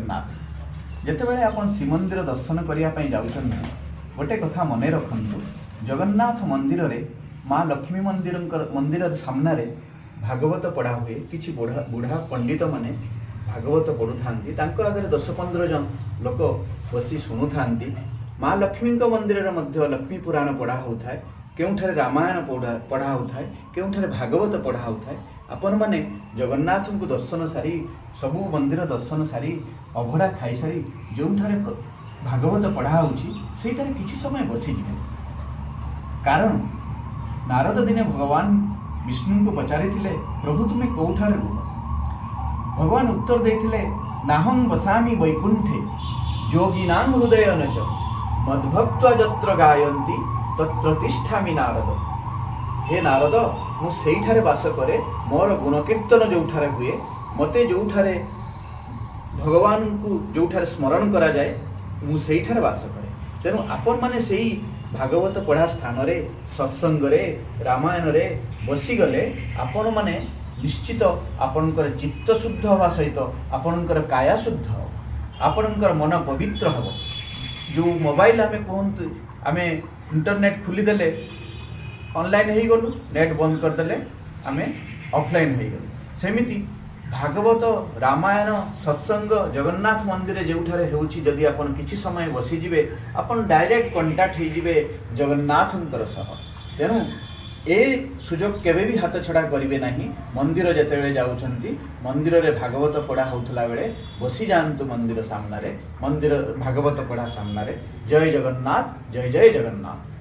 जगन्नाथ जितेबाला आप श्रीमंदिर दर्शन करने जाऊँ गोटे कथा मन रखु जगन्नाथ मंदिर रे माँ लक्ष्मी मंदिर सामने भागवत पढ़ा हुए किसी बुढ़ा पंडित माने भागवत पढ़ु था आगे 10-15 जन लोक बसी शुणु था। माँ लक्ष्मी मंदिर मध्य लक्ष्मी पुराण पढ़ा होता है, केउठारे रामायण पढ़ा होता है, केउठारे भागवत पढ़ा होता है। आपण मैंने जगन्नाथ को दर्शन सारी सबू मंदिर दर्शन सारी अभड़ा खाई सारी जो भागवत पढ़ा होटार किसी समय बसीजे। कारण नारद दिने भगवान विष्णु को पचारि प्रभु तुम्हें कौठार रुह? भगवान उत्तर देते नाहं वसामि वैकुंठे योगिनां हृदय नच मद्भक्त्वा जत्र गायन्ति तत्र तिष्ठामि नारद। हे नारद मु सेठारे वास करे, मोर गुणकीर्तन जोठारे हुए, मते जोठारे भगवान को जोठारे स्मरण करा जाए मु सेठारे वास करे। तेणु आपण माने सेई भागवत पढ़ा स्थान रे सत्संग रे रामायण रे बसीगले आपण माने निश्चित आपणकर चित्त शुद्ध हवा सहित आपणकर काया शुद्ध आपणकर मन पवित्र हम। जो मोबाइल आमे कहतु आमे इंटरनेट खोलीदेले ऑनलाइन हो गलु, नेट बंद करदेले आमे ऑफलाइन हो गलु। सेमिति भागवत रामायण सत्संग जगन्नाथ मंदिर जोठारे होउछि जदि आपण किछि समय बसीजिबे आपण डायरेक्ट कंटाक्ट होइजिबे जगन्नाथंकर सह। तेणु ए सुजोग केबे भी हाथ छड़ा करिवे नाही। मंदिर जेतेबेले जाउछंती मंदिर रे भागवत पढ़ा होतला बेले बसी जांतु मंदिर सामने रे, मंदिर भागवत पढ़ा सामने रे। जय जगन्नाथ, जय जय जगन्नाथ।